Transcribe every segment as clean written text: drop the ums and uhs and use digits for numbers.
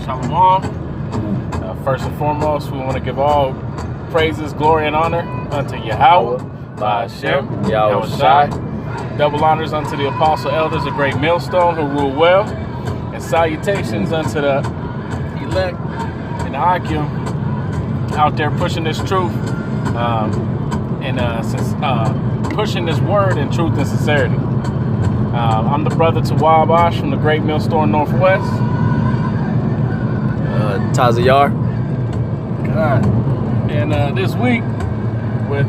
Shalom. First and foremost, we want to give all praises, glory, and honor unto Yahweh, by Hashem, Yahweh Shai. Double honors unto the apostle elders, a great millstone who rule well, and salutations unto the elect and the Akim out there pushing this truth pushing this word in truth and sincerity. I'm the brother to Wabash from the Great Millstone Northwest. Tazayar. God. And this week, with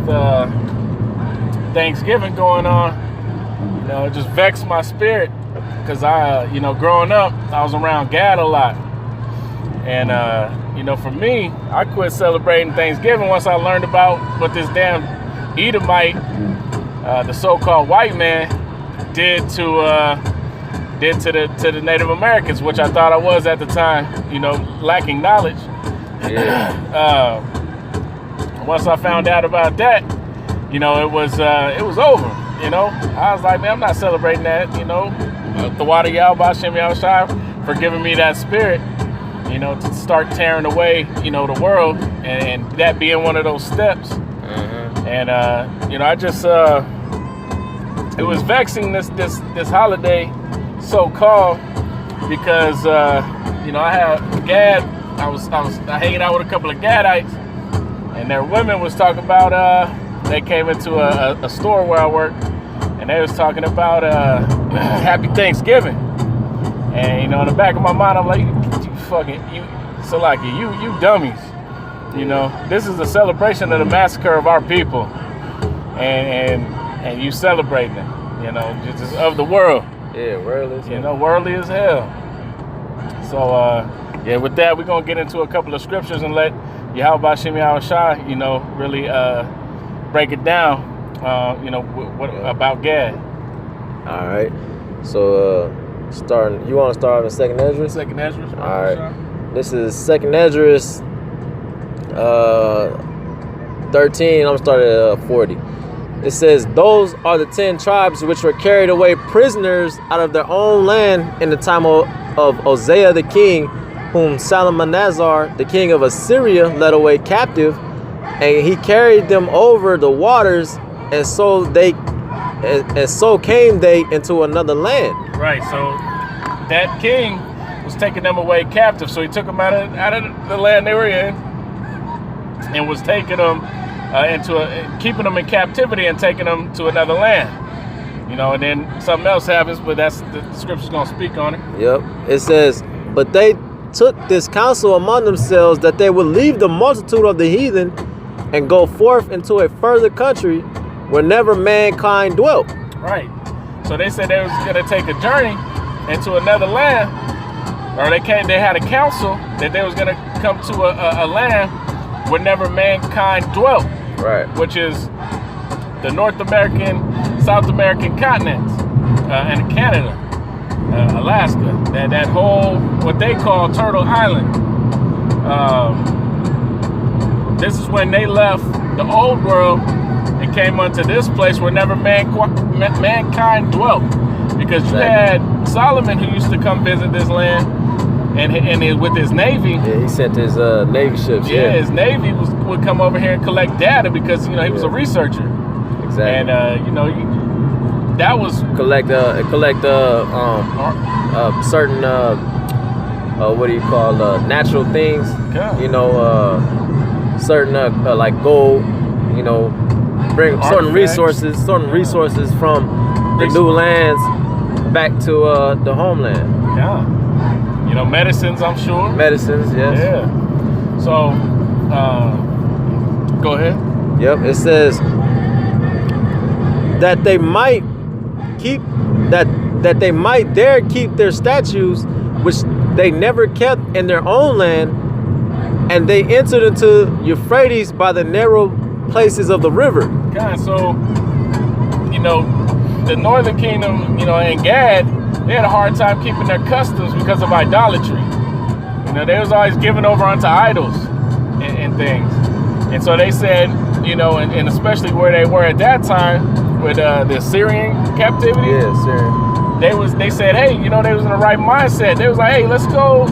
Thanksgiving going on, it just vexed my spirit because growing up, I was around Gad a lot. And, for me, I quit celebrating Thanksgiving once I learned about what this damn Edomite, the so-called white man, did to the Native Americans, which I thought I was at the time, lacking knowledge. Yeah. Once I found out about that, it was over. I was like, man, I'm not celebrating that. The water Yahweh Bashem Yahweh Shai for giving me that spirit, to start tearing away, the world, and that being one of those steps. Mm-hmm. And I just it was vexing this holiday, so-called, because I had Gad. I was hanging out with a couple of Gadites, and their women was talking about they came into a store where I work, and they was talking about Happy Thanksgiving. And in the back of my mind, I'm like, you dummies. This is a celebration of the massacre of our people, and you celebrating it, just of the world. Yeah, worldly as hell. Worldly as hell. So, with that, we're going to get into a couple of scriptures and let Yahweh Bashem Yahweh Shai, really break it down, what about Gad. All right. So, you want to start with Second Esdras? Second Esdras. All right. This is Second Esdras 13. I'm starting at 40. It says, those are the 10 tribes which were carried away prisoners out of their own land in the time of Hosea the king, whom Salmanazar, the king of Assyria, led away captive, and he carried them over the waters, and so came they into another land. Right. So that king was taking them away captive. So he took them out of the land they were in, and was taking them keeping them in captivity and taking them to another land. And then something else happens, but that's the scripture's gonna speak on it. Yep. It says, but they took this counsel among themselves that they would leave the multitude of the heathen and go forth into a further country where never mankind dwelt. Right. So they said they was gonna take a journey into another land, or they had a council that they was gonna come to a land where never mankind dwelt. Right. Which is the North American, South American continents, and Canada, Alaska, that whole, what they call Turtle Island. This is when they left the old world and came unto this place where never mankind dwelt. Because you had Solomon, who used to come visit this land, and with his navy. Yeah, he sent his navy ships. Yeah, his navy would come over here and collect data because he was a researcher. Exactly. And that was collect certain what do you call natural things. Yeah. Certain like gold. Bring certain resources from the new lands back to the homeland. Yeah. Medicines, I'm sure. Medicines, yes. Yeah. So, go ahead. Yep. It says that they might dare keep their statues, which they never kept in their own land, and they entered into Euphrates by the narrow places of the river. God, so the Northern Kingdom, and Gad, they had a hard time keeping their customs because of idolatry. They was always giving over unto idols and things. And so they said, and especially where they were at that time with the Assyrian captivity. Yeah, Syrian. They said, hey, they was in the right mindset. They was like, hey, let's go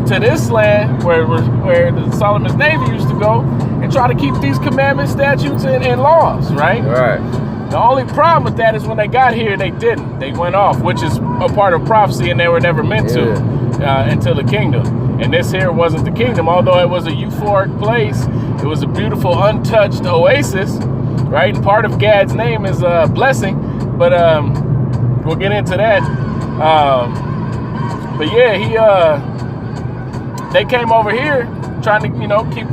to this land where the Solomon's Navy used to go and try to keep these commandments, statutes, and laws, right? Right. The only problem with that is when they got here, they didn't. They went off, which is a part of prophecy, and they were never meant to until the kingdom. And this here wasn't the kingdom. Although it was a euphoric place, it was a beautiful, untouched oasis, right? And part of Gad's name is blessing, but we'll get into that. But yeah, they came over here trying to, keep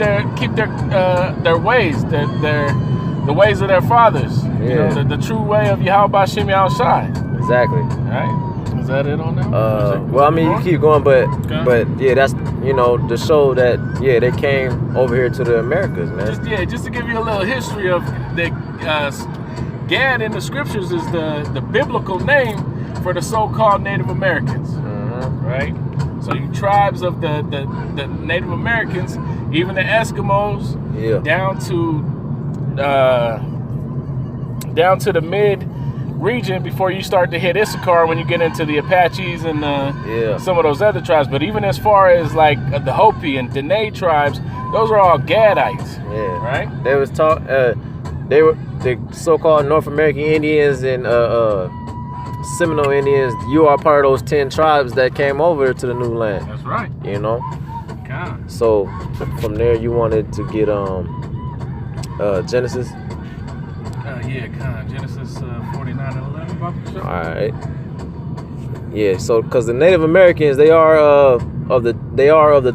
their ways, the ways of their fathers. Yeah. The true way of Yahweh Shem Shai. Exactly. Right? Is that it on that? Well, I mean, you keep going, but yeah, that's to show that they came over here to the Americas, man. Just to give you a little history of the Gad in the scriptures is the biblical name for the so-called Native Americans, right? So you tribes of the Native Americans, even the Eskimos, down to the mid region before you start to hit Issachar when you get into the Apaches and some of those other tribes. But even as far as like the Hopi and Dene tribes, those are all Gadites. Yeah. Right? They was they were the so-called North American Indians and Seminole Indians. You are part of those 10 tribes that came over to the new land. That's right. God. So from there you wanted to get Genesis. Genesis 49:11. All right. Yeah. So because the Native Americans, they are of the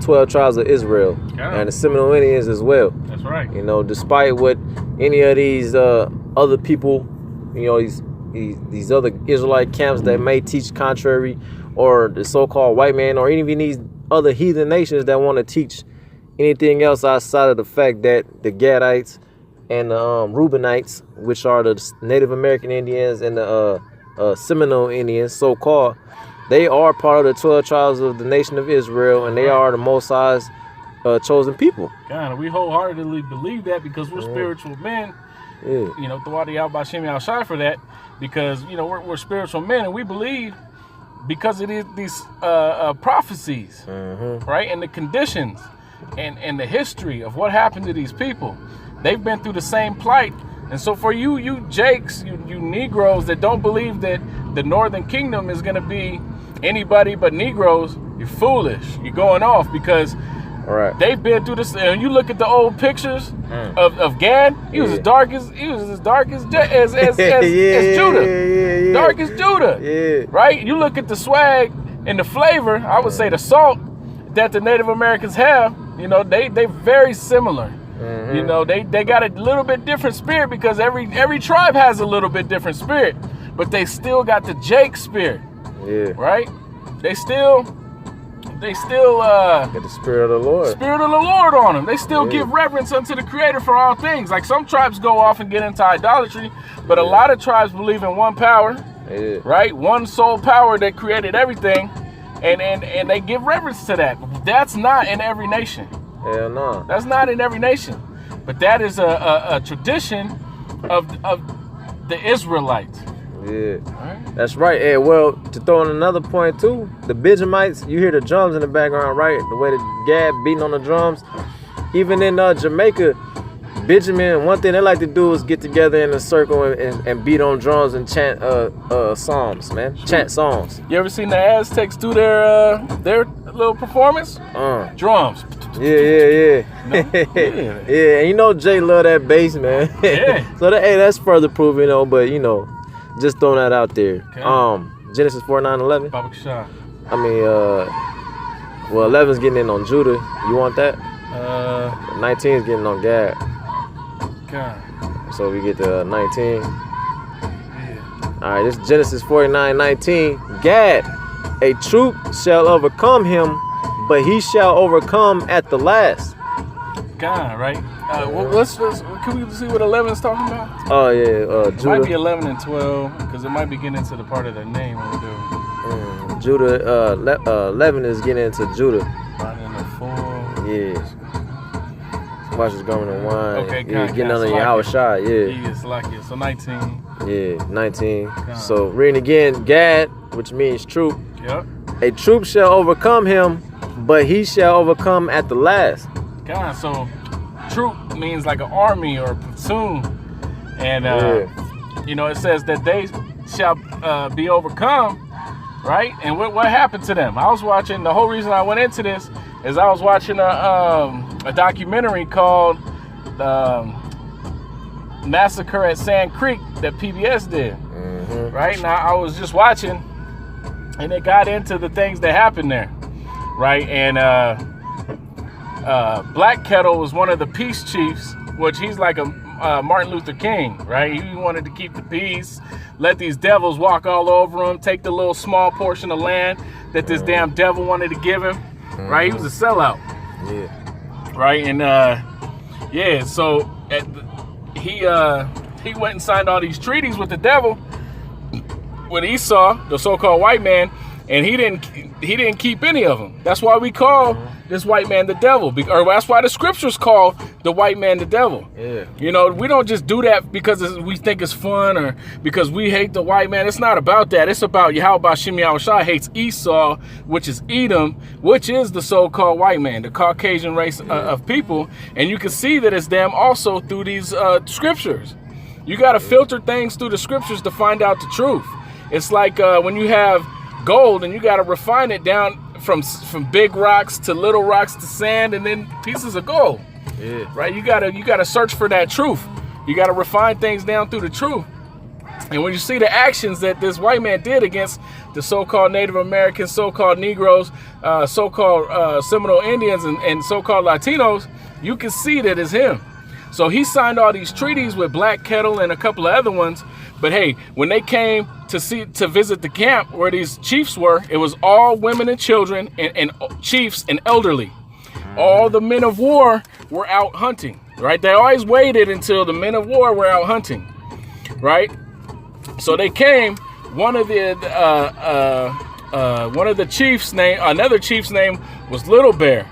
12 tribes of Israel, and the Seminole Indians as well. That's right. Despite what any of these other people, these other Israelite camps that may teach contrary, or the so-called white man, or even these other heathen nations that want to teach anything else outside of the fact that the Gadites and the Reubenites, which are the Native American Indians and the Seminole Indians, so-called, they are part of the 12 tribes of the nation of Israel, and they are the Most High's chosen people. God, we wholeheartedly believe that because we're spiritual men. Yeah. Throughout the Yahweh Shem Shai for that, because we're spiritual men, and we believe because it is these prophecies, right, and the conditions and the history of what happened to these people. They've been through the same plight. And so for you Jakes, you Negroes that don't believe that the Northern Kingdom is going to be anybody but Negroes, you're foolish. You're going off because they've been through this. And you look at the old pictures of Gad, he was as dark as Judah. Dark as Judah. Yeah. Right? You look at the swag and the flavor, I would say the salt that the Native Americans have, they very similar. They got a little bit different spirit because every tribe has a little bit different spirit, but they still got the Jake spirit. Yeah. Right? They still got the spirit of the Lord. Spirit of the Lord on them. They still give reverence unto the Creator for all things. Like some tribes go off and get into idolatry, but a lot of tribes believe in one power, right? One sole power that created everything, and they give reverence to that. That's not in every nation. Hell no. That's not in every nation. But that is a tradition of the Israelites. Yeah. Right. That's right. And well, to throw in another point too, the Benjamites, you hear the drums in the background, right? The way the Gad beating on the drums. Even in Jamaica, Benjamin, one thing they like to do is get together in a circle and beat on drums and chant psalms, man. Chant songs. You ever seen the Aztecs do their little performance? Drums. Yeah. Yeah, and Jay love that bass, man. Yeah. So that's further proof, but just throwing that out there. Okay. Genesis 49:11. I mean, 11's getting in on Judah. You want that? 19's getting on Gad. God. So we get to 19. Yeah. All right, this is Genesis 49:19. Gad, a troop shall overcome him, but he shall overcome at the last. God, right? Can we see what 11 is talking about? Oh yeah, It Judah. might be 11 and 12 because it might be getting into the part of their name when we do. Judah. 11 is getting into Judah. Right in the 4. Yeah. Watch is going to wine. Okay, getting under Yahweh Shai. Yeah, Salakia. So 19. Yeah, 19. So reading again, Gad, which means troop. Yep. A troop shall overcome him, but he shall overcome at the last. God, so troop means like an army or a platoon. And, you know, it says that they shall be overcome, right? And what happened to them? I was watching, the whole reason I went into this is I was watching a documentary called Massacre at Sand Creek that PBS did, right? Now, I was just watching, and it got into the things that happened there, right? And Black Kettle was one of the peace chiefs, which he's like a Martin Luther King, right? He wanted to keep the peace, let these devils walk all over him, take the little small portion of land that this damn devil wanted to give him, right? He was a sellout, right? And so he went and signed all these treaties with the devil, with Esau, the so-called white man, and he didn't keep any of them. That's why we call this white man the devil, or that's why the scriptures call the white man the devil. You know, we don't just do that because we think it's fun or because we hate the white man. It's not about that. It's about Yahweh Shem Yahushua hates Esau, which is Edom, which is the so-called white man, the Caucasian race of people. And you can see that it's them also through these scriptures. You got to filter things through the scriptures to find out the truth. It's like when you have gold and you got to refine it down from big rocks to little rocks to sand and then pieces of gold. Right? You gotta search for that truth. You gotta refine things down through the truth. And when you see the actions that this white man did against the so-called Native Americans, so-called Negroes, so-called Seminole Indians, and so-called Latinos, you can see that it's him. So he signed all these treaties with Black Kettle and a couple of other ones. But hey, when they came to visit the camp where these chiefs were, it was all women and children and chiefs and elderly. All the men of war were out hunting, right? They always waited until the men of war were out hunting, right? So they came. Another chief's name was Little Bear.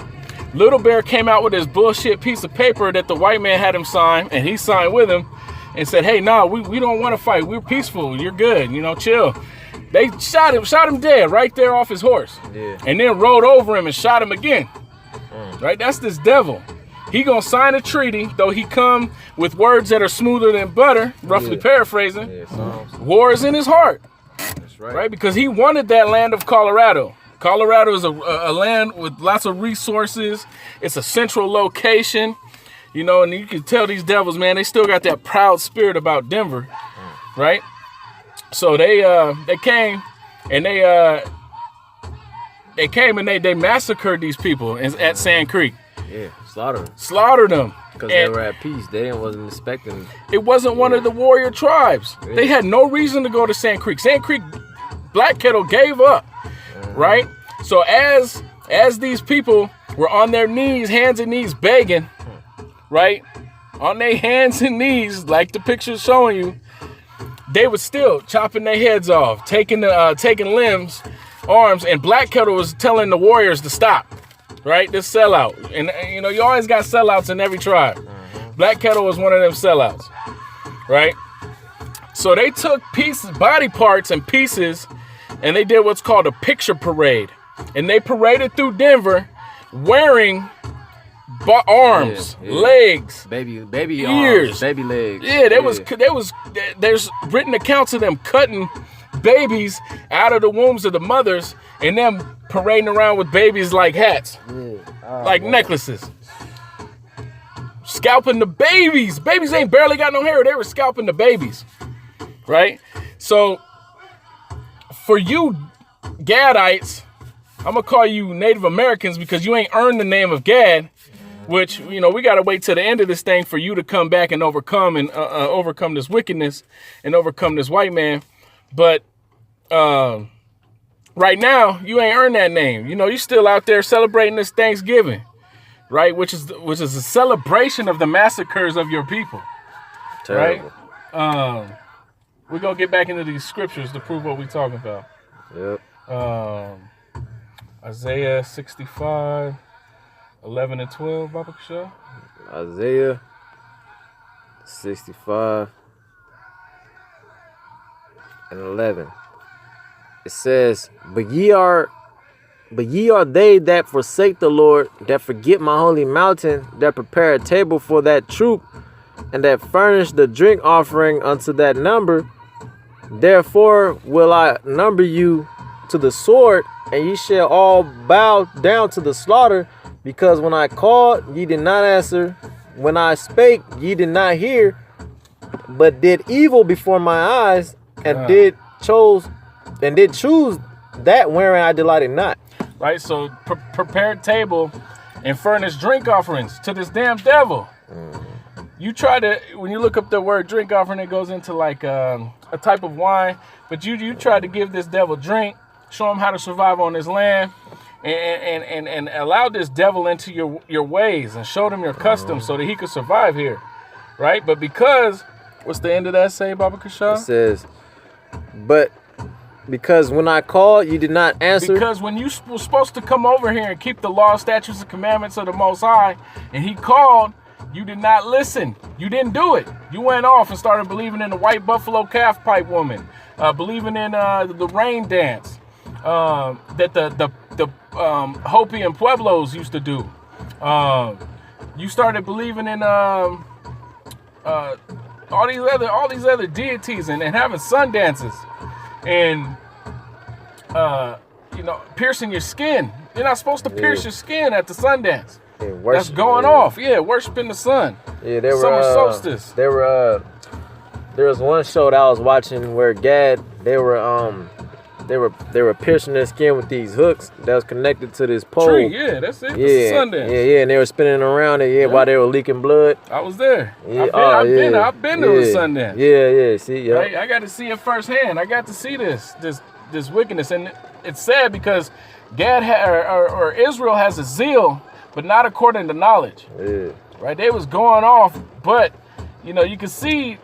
Little Bear came out with this bullshit piece of paper that the white man had him sign, and he signed with him and said, hey, no, we don't want to fight. We're peaceful. You're good. You know, chill. They shot him dead right there off his horse. And then rode over him and shot him again. Right? That's this devil. He gonna sign a treaty, though he come with words that are smoother than butter, roughly paraphrasing. War is in his heart. That's right. Because he wanted that land of Colorado. Colorado is a land with lots of resources. It's a central location. You know, and you can tell these devils, man, they still got that proud spirit about Denver. Right? So they came and they massacred these people at Sand Creek. Slaughtered them. Because they were at peace. They wasn't expecting. It wasn't one of the warrior tribes. They had no reason to go to Sand Creek. Sand Creek, Black Kettle gave up. Right? So as these people were on their knees, hands and knees, begging, right? On their hands and knees, like the picture's showing you, they were still chopping their heads off, taking limbs, arms, and Black Kettle was telling the warriors to stop, right? This sellout. And, you know, you always got sellouts in every tribe. Black Kettle was one of them sellouts, right? So they took body parts and pieces, and they did what's called a picture parade. And they paraded through Denver wearing arms, legs, baby ears, arms, baby legs. There's written accounts of them cutting babies out of the wombs of the mothers and them parading around with babies like hats, like necklaces. Scalping the babies. Babies ain't barely got no hair. They were scalping the babies, right? So for you Gadites, I'm going to call you Native Americans because you ain't earned the name of Gad, which, you know, we got to wait till the end of this thing for you to come back and overcome this wickedness and overcome this white man. But right now, you ain't earned that name. You know, you're still out there celebrating this Thanksgiving, right? Which is a celebration of the massacres of your people. Terrible. Right? We're going to get back into these scriptures to prove what we're talking about. Yep. Isaiah 65, 11 and 12, Baba Kasha. Isaiah 65 and 11. It says, but ye are But ye are they that forsake the Lord, that forget my holy mountain, that prepare a table for that troop, and that furnish the drink offering unto that number. Therefore will I number you to the sword, and ye shall all bow down to the slaughter, because when I called, ye did not answer. When I spake, ye did not hear, but did evil before my eyes, and did choose that wherein I delighted not. Right, so prepare a table and furnish drink offerings to this damn devil. You try to, when you look up the word drink offering, it goes into like a type of wine, but you try to give this devil drink, show him how to survive on this land, and allow this devil into your ways and show him your customs so that he could survive here, right? But because, what's the end of that say, Baba Kashaw? It says, but because when I called, you did not answer. Because when you were supposed to come over here and keep the law, statutes, and commandments of the Most High, and he called, you did not listen. You didn't do it. You went off and started believing in the white buffalo calf pipe woman, believing in the rain dance that the Hopi and Pueblos used to do. You started believing in all these other deities and having sun dances. And piercing your skin. You're not supposed to pierce your skin at the Sundance. That's going off. Yeah, worshiping the sun. Yeah, they were summer solstice. There was one show that I was watching where they were piercing their skin with these hooks that was connected to this pole. Tree, yeah, that's it. Yeah, Sundance. Yeah, and they were spinning around it, while they were leaking blood. I was there. Yeah, I've been to a Sundance. Yeah, see, yeah. Right? I got to see it firsthand. I got to see this wickedness, and it's sad because Gad or Israel has a zeal, but not according to knowledge. Yeah. Right? They was going off, but you can see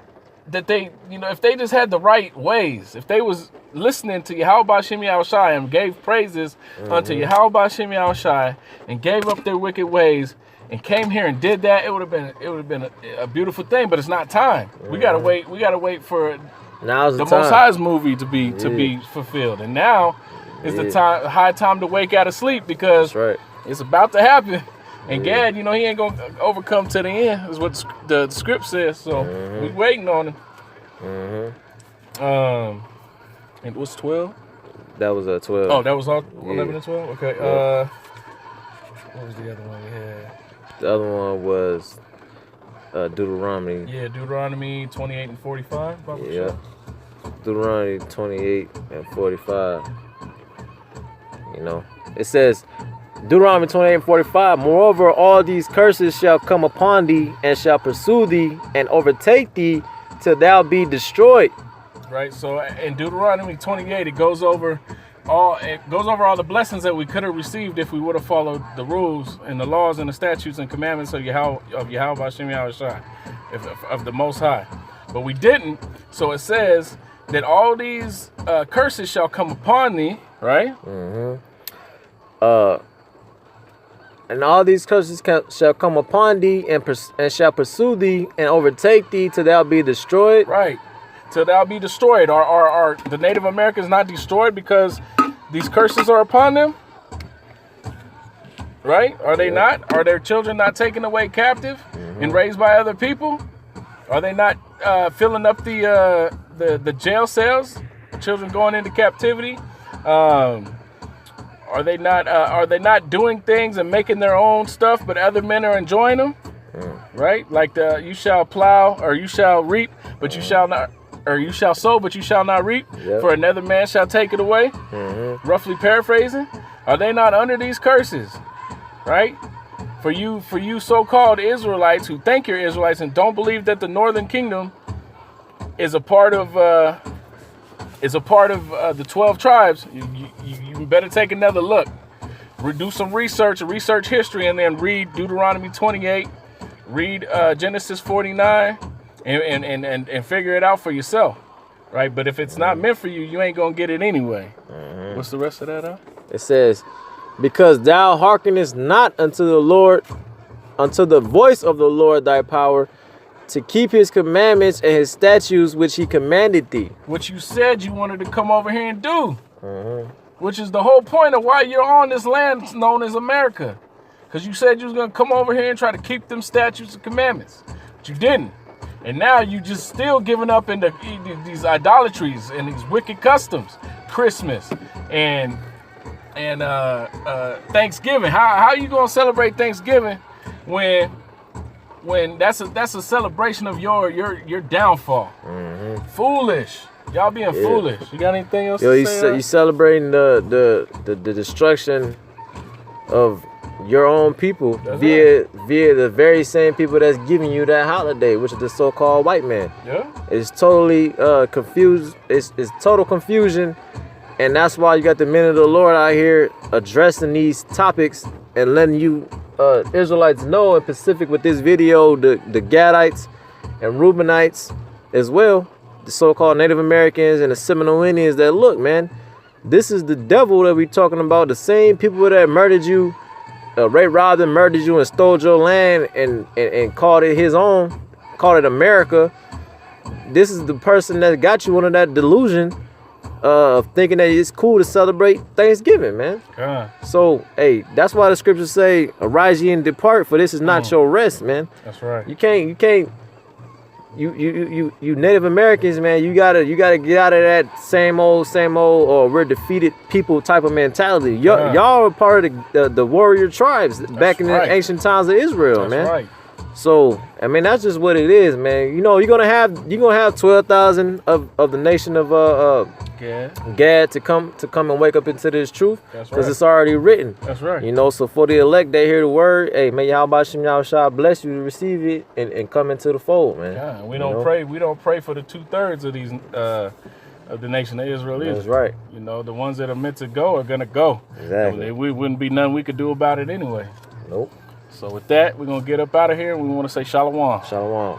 that they, if they just had the right ways, if they was listening to Yahweh Shem Yahushai and gave praises unto Yahweh Shem Yahushai and gave up their wicked ways and came here and did that, it would have been a beautiful thing. But it's not time. We gotta wait. We gotta wait for Now's the Most High's movie to be fulfilled. And now is the high time to wake out of sleep, because it's about to happen. And Gad, he ain't gonna overcome to the end, is what the script says. So we waiting on him. And what's 12? That was 12. Oh, that was all 11 and 12? Okay. What was the other one we had? The other one was Deuteronomy. Yeah, Deuteronomy 28 and 45. Yeah. Deuteronomy 28 and 45. It says, Deuteronomy 28 and 45, moreover, all these curses shall come upon thee, and shall pursue thee, and overtake thee, till thou be destroyed. Right, so in Deuteronomy 28, it goes over all the blessings that we could have received if we would have followed the rules and the laws and the statutes and commandments of Yahweh Shem Yahushai, of the Most High. But we didn't, so it says that all these curses shall come upon thee, right? And all these curses shall come upon thee, and shall pursue thee, and overtake thee, till thou be destroyed. Right, till thou be destroyed. Are the Native Americans not destroyed because these curses are upon them? Right? Are they not? Are their children not taken away captive and raised by other people? Are they not filling up the jail cells? Children going into captivity? Are they not doing things and making their own stuff, but other men are enjoying them? Right? Like you shall plow, or you shall reap, but you shall not, or you shall sow, but you shall not reap. For another man shall take it away. Roughly paraphrasing. Are they not under these curses? Right? For you so-called Israelites who think you're Israelites and don't believe that the Northern Kingdom is a part of the 12 tribes, you better take another look. Do some research history, and then read Deuteronomy 28, read Genesis 49, and figure it out for yourself, right? But if it's not meant for you, you ain't gonna get it anyway. What's the rest of that? It says, because thou hearkenest not unto the Lord, unto the voice of the Lord thy power, to keep his commandments and his statutes which he commanded thee. What you said you wanted to come over here and do. which is the whole point of why you're on this land known as America. Because you said you was going to come over here and try to keep them statutes and commandments. But you didn't. And now you just still giving up into these idolatries and these wicked customs. Christmas and Thanksgiving. How you going to celebrate Thanksgiving when that's a celebration of your downfall? Mm-hmm. Foolish. Y'all being foolish. You got anything else to say? You celebrating the destruction of your own people via the very same people that's giving you that holiday, which is the so-called white man. Yeah. It's totally confused. It's total confusion, and that's why you got the men of the Lord out here addressing these topics and letting you Israelites know in Pacific with this video, the Gadites and Reubenites as well, the so-called Native Americans and the Seminole Indians, that look, man, this is the devil that we talking about. The same people that murdered you, Ray Robin murdered you and stole your land and called it his own, called it America. This is the person that got you under that delusion of thinking that it's cool to celebrate Thanksgiving, man. So, hey, that's why the scriptures say, arise ye and depart, for this is not your rest, man. That's right. You can't. You Native Americans, man, you gotta get out of that same old or we're defeated people type of mentality. Y'all are part of the warrior tribes back in the ancient times of Israel, man. Right. So I mean, that's just what it is, man. You know, you're gonna have 12,000 of the nation of Gad to come and wake up into this truth, because it's already written. That's right. You know, so for the elect, they hear the word. Hey, may Yahweh Shem Yahushua bless you to receive it and come into the fold, man. Yeah, we don't pray. We don't pray for the 2/3 of these of the nation of Israel. That's right. You know, the ones that are meant to go are gonna go. Exactly. We wouldn't be nothing we could do about it anyway. Nope. So with that, we're gonna get up out of here, and we want to say shalom. Shalom.